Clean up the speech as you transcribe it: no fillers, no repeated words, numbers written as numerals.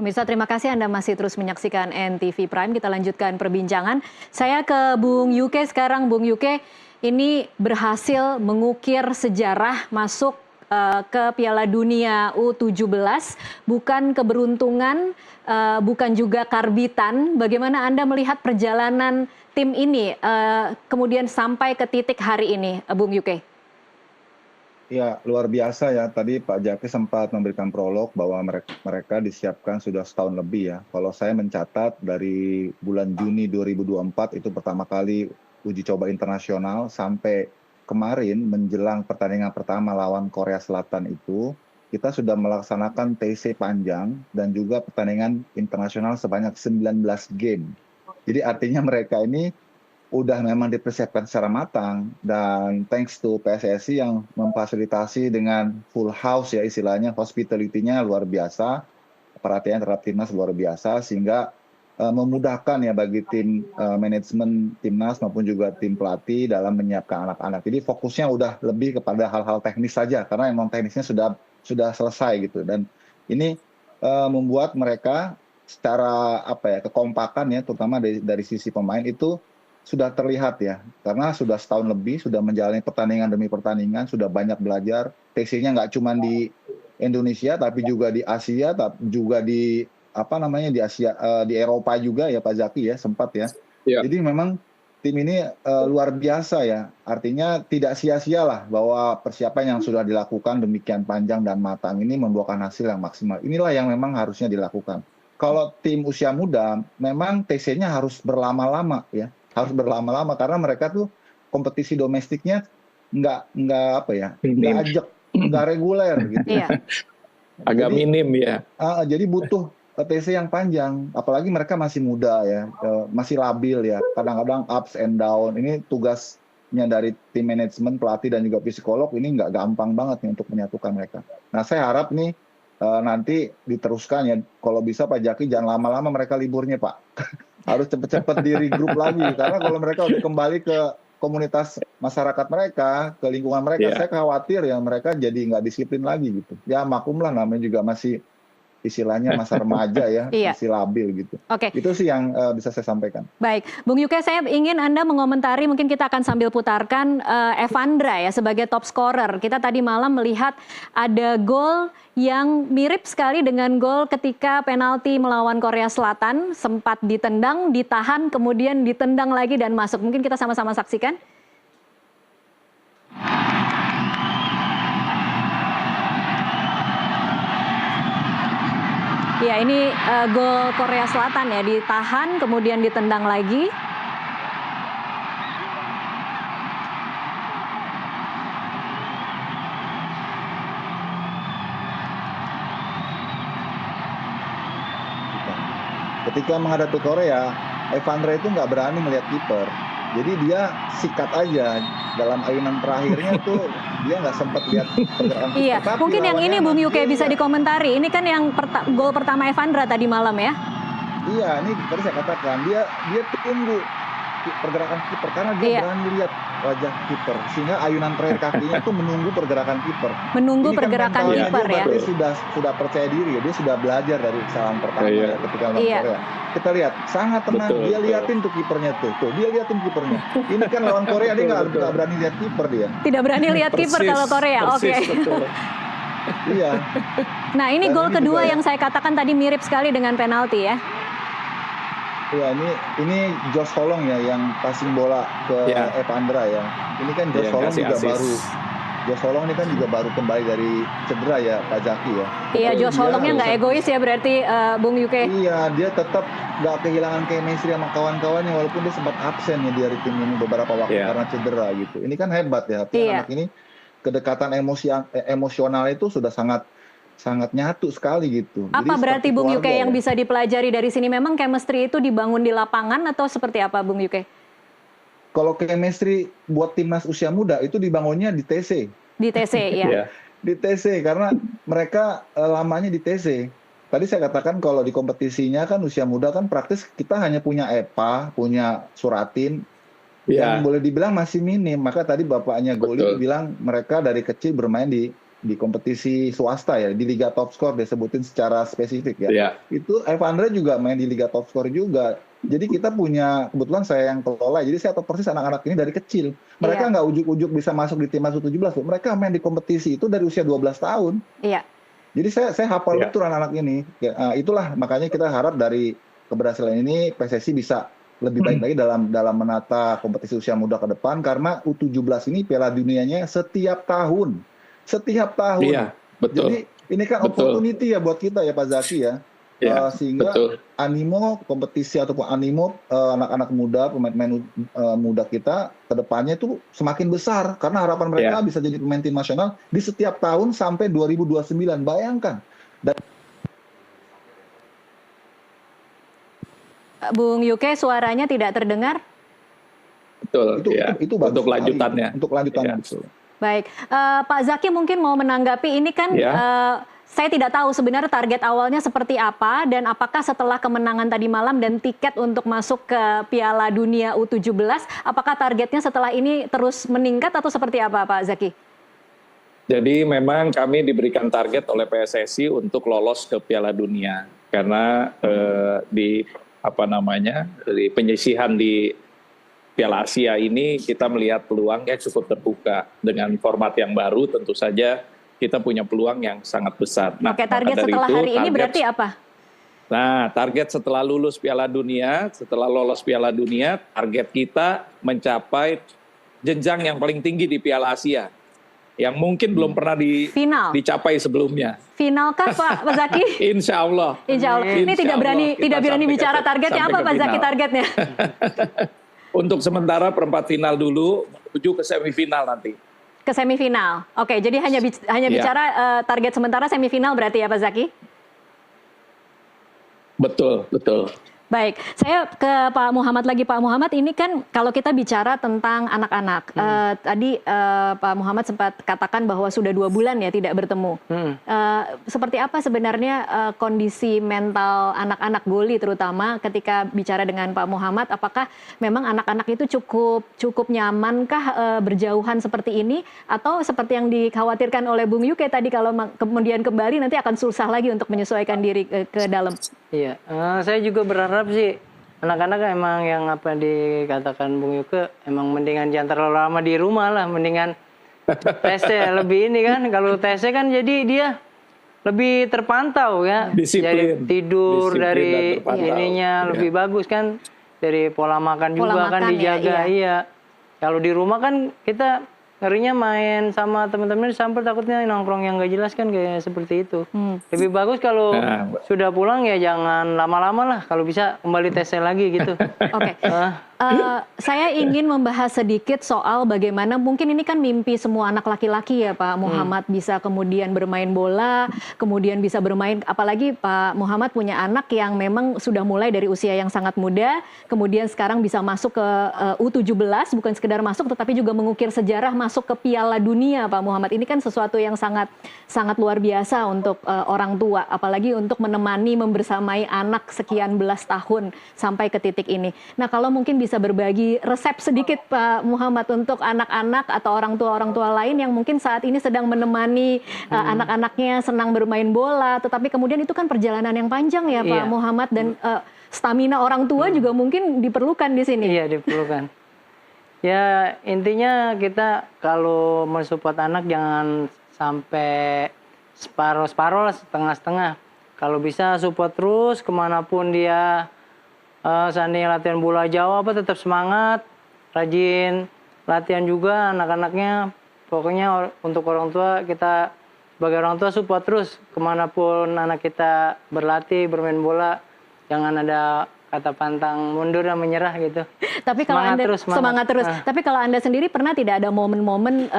Pemirsa, terima kasih Anda masih terus menyaksikan NTV Prime. Kita lanjutkan perbincangan. Saya ke Bung Yuke sekarang. Bung Yuke, ini berhasil mengukir sejarah masuk ke Piala Dunia U17. Bukan keberuntungan, bukan juga karbitan. Bagaimana Anda melihat perjalanan tim ini kemudian sampai ke titik hari ini, Bung Yuke? Ya, luar biasa ya. Tadi Pak Jaki sempat memberikan prolog bahwa mereka disiapkan sudah setahun lebih ya. Kalau saya mencatat dari bulan Juni 2024 itu pertama kali uji coba internasional sampai kemarin menjelang pertandingan pertama lawan Korea Selatan itu, kita sudah melaksanakan TC panjang dan juga pertandingan internasional sebanyak 19 game. Jadi artinya mereka ini udah memang dipersiapkan secara matang, dan thanks to PSSI yang memfasilitasi dengan full house ya, istilahnya hospitality-nya luar biasa, perhatian terhadap timnas luar biasa, sehingga memudahkan ya bagi tim manajemen timnas maupun juga tim pelatih dalam menyiapkan anak-anak. Jadi fokusnya udah lebih kepada hal-hal teknis saja, karena emang teknisnya sudah selesai gitu. Dan ini membuat mereka secara kekompakan ya, terutama dari sisi pemain itu sudah terlihat ya, karena sudah setahun lebih, sudah menjalani pertandingan demi pertandingan, sudah banyak belajar. TC-nya nggak cuma di Indonesia, tapi juga di Asia, tapi juga di di Asia, di Eropa juga ya Pak Zaki ya, sempat ya. Ya. Jadi memang tim ini luar biasa ya, artinya tidak sia-sia lah bahwa persiapan yang sudah dilakukan demikian panjang dan matang ini membuahkan hasil yang maksimal. Inilah yang memang harusnya dilakukan. Kalau tim usia muda, memang TC-nya harus berlama-lama ya, harus berlama-lama karena mereka tuh kompetisi domestiknya nggak ajak, nggak reguler gitu. Iya. Agak minim ya. Jadi butuh TC yang panjang, apalagi mereka masih muda ya, masih labil ya, kadang-kadang ups and down. Ini tugasnya dari tim manajemen, pelatih dan juga psikolog, ini nggak gampang banget nih untuk menyatukan mereka. Nah saya harap nih nanti diteruskan ya, kalau bisa Pak Jaki jangan lama-lama mereka liburnya Pak. Harus cepet-cepet di regroup lagi, karena kalau mereka udah kembali ke komunitas masyarakat mereka, ke lingkungan mereka, saya khawatir ya mereka jadi nggak disiplin lagi gitu. Ya maklum lah, namanya juga masih istilahnya masa remaja ya, masih labil gitu. Oke. Itu sih yang bisa saya sampaikan. Baik, Bung Yuke, saya ingin Anda mengomentari, mungkin kita akan sambil putarkan Evandra ya sebagai top scorer. Kita tadi malam melihat ada gol yang mirip sekali dengan gol ketika penalti melawan Korea Selatan, sempat ditendang, ditahan, kemudian ditendang lagi dan masuk. Mungkin kita sama-sama saksikan. Ya, ini gol Korea Selatan ya, ditahan kemudian ditendang lagi. Ketika menghadapi Korea, Evandra itu nggak berani melihat kiper. Jadi dia sikat aja dalam ayunan terakhirnya tuh dia nggak sempat lihat pergerakan kiper. Iya, mungkin yang ini Bung Yuke bisa dikomentari. Ini kan yang gol pertama Evandra tadi malam ya? Iya, ini tadi saya katakan dia tunggu pergerakan kiper karena dia berani lihat wajah kiper, sehingga ayunan terakhir kakinya tuh menunggu pergerakan kiper. Menunggu ini pergerakan kan kiper ya. Dia sudah percaya diri ya, dia sudah belajar dari kesalahan pertama ya, ketika lawan Korea. Kita lihat sangat tenang, dia liatin tuh kipernya tuh dia liatin kipernya. Ini kan lawan Korea dia nggak berani lihat kiper dia. Tidak berani lihat kiper kalau Korea, oke. Iya. Nah ini gol kedua yang saya katakan tadi mirip sekali dengan penalti ya. Ya, ini Josh Holong ya yang passing bola ke Evandra ya. Ini kan Josh Holong juga baru. Josh Holong ini kan juga baru kembali dari cedera ya Pak Zaki ya. Iya, Josh Holongnya nggak egois ya berarti Bung Yuke. Iya, dia tetap nggak kehilangan chemistry sama kawan-kawannya walaupun dia sempat absen ya dari tim ini beberapa waktu karena cedera gitu. Ini kan hebat ya, anak ini kedekatan emosional itu sudah sangat nyatu sekali gitu. Apa berarti Bung Yuke yang bisa dipelajari dari sini? Memang chemistry itu dibangun di lapangan atau seperti apa Bung Yuke? Kalau chemistry buat timnas usia muda itu dibangunnya di TC. Di TC ya. Di TC karena mereka lamanya di TC. Tadi saya katakan kalau di kompetisinya kan usia muda kan praktis kita hanya punya EPA, punya Suratin. Yang boleh dibilang masih minim. Maka tadi bapaknya Goli bilang mereka dari kecil bermain di di kompetisi swasta ya, di Liga Top Skor disebutin secara spesifik ya. Iya. Itu Evandra juga main di Liga Top Skor juga. Jadi kita punya, kebetulan saya yang kelola, jadi saya tahu persis anak-anak ini dari kecil. Mereka nggak ujuk-ujuk bisa masuk di timnas U17, mereka main di kompetisi itu dari usia 12 tahun. Iya. Jadi saya hafal betul anak-anak ini. Ya, itulah makanya kita harap dari keberhasilan ini PSSI bisa lebih baik lagi dalam menata kompetisi usia muda ke depan, karena U17 ini Piala Dunianya setiap tahun. Setiap tahun. Iya, betul. Jadi ini kan opportunity ya buat kita ya Pak Zaki ya. Sehingga animo kompetisi ataupun animo anak-anak muda, pemain-pemain muda kita ke depannya itu semakin besar, karena harapan mereka bisa jadi pemain tim nasional di setiap tahun sampai 2029. Bayangkan. Bung Yuke, suaranya tidak terdengar. Betul. Itu bagus untuk lanjutannya. Untuk lanjutannya betul. Baik, Pak Zaki mungkin mau menanggapi ini kan. Saya tidak tahu sebenarnya target awalnya seperti apa, dan apakah setelah kemenangan tadi malam dan tiket untuk masuk ke Piala Dunia U17, apakah targetnya setelah ini terus meningkat atau seperti apa Pak Zaki? Jadi memang kami diberikan target oleh PSSI untuk lolos ke Piala Dunia, karena di penyisihan di Piala Asia ini kita melihat peluangnya cukup terbuka. Dengan format yang baru tentu saja kita punya peluang yang sangat besar. Nah, oke, target setelah hari ini berarti apa? Nah, target setelah lulus Piala Dunia, setelah lolos Piala Dunia, target kita mencapai jenjang yang paling tinggi di Piala Asia, yang mungkin belum pernah dicapai sebelumnya. Finalkah Pak Zaki? Insya Allah. Insya Allah. Ini tidak berani bicara targetnya apa Pak Zaki targetnya? Untuk sementara perempat final dulu, menuju ke semifinal nanti. Ke semifinal. Oke, jadi hanya bicara target sementara semifinal berarti ya Pak Zaki? Betul, betul. Baik, saya ke Pak Muhammad lagi. Pak Muhammad, ini kan kalau kita bicara tentang anak-anak, tadi Pak Muhammad sempat katakan bahwa sudah 2 bulan ya tidak bertemu. Seperti apa sebenarnya kondisi mental anak-anak Goli terutama ketika bicara dengan Pak Muhammad? Apakah memang anak-anak itu cukup nyamankah berjauhan seperti ini? Atau seperti yang dikhawatirkan oleh Bung Yuke tadi, kalau kemudian kembali nanti akan susah lagi untuk menyesuaikan diri ke dalam? Iya, saya juga berharap sih anak-anak emang yang apa dikatakan Bung Yuke, emang mendingan jangan terlalu lama di rumah lah, mendingan tesnya lebih ini kan. Kalau tesnya kan jadi dia lebih terpantau ya, jadi tidur dari ininya lebih bagus kan, dari pola makan juga kan dijaga. Iya. Kalau di rumah kan kita ngerinya main sama teman-teman sampai takutnya nongkrong yang gak jelas kan, kayak seperti itu. Lebih bagus kalau sudah pulang ya jangan lama-lama lah, kalau bisa kembali tesnya lagi gitu. Oke. Saya ingin membahas sedikit soal bagaimana mungkin ini kan mimpi semua anak laki-laki ya Pak Muhammad, bisa kemudian bermain bola, kemudian bisa bermain, apalagi Pak Muhammad punya anak yang memang sudah mulai dari usia yang sangat muda, kemudian sekarang bisa masuk ke U17, bukan sekedar masuk tetapi juga mengukir sejarah masuk ke Piala Dunia Pak Muhammad. Ini kan sesuatu yang sangat luar biasa untuk orang tua, apalagi untuk menemani, membersamai anak sekian belas tahun sampai ke titik ini. Nah, kalau mungkin bisa berbagi resep sedikit Pak Muhammad untuk anak-anak atau orang tua lain yang mungkin saat ini sedang menemani anak-anaknya senang bermain bola, tetapi kemudian itu kan perjalanan yang panjang ya Pak Muhammad, dan stamina orang tua juga mungkin diperlukan di sini. Iya, diperlukan. Ya, intinya kita kalau mensupport anak jangan sampai separuh-separuh lah, setengah-setengah. Kalau bisa support terus kemanapun dia, seandainya latihan bola jauh tetap semangat, rajin latihan juga anak-anaknya. Pokoknya untuk orang tua, kita sebagai orang tua support terus kemanapun anak kita berlatih, bermain bola. Jangan ada kata pantang mundur dan menyerah gitu. Tapi kalau semangat terus. Tapi kalau Anda sendiri pernah tidak ada momen-momen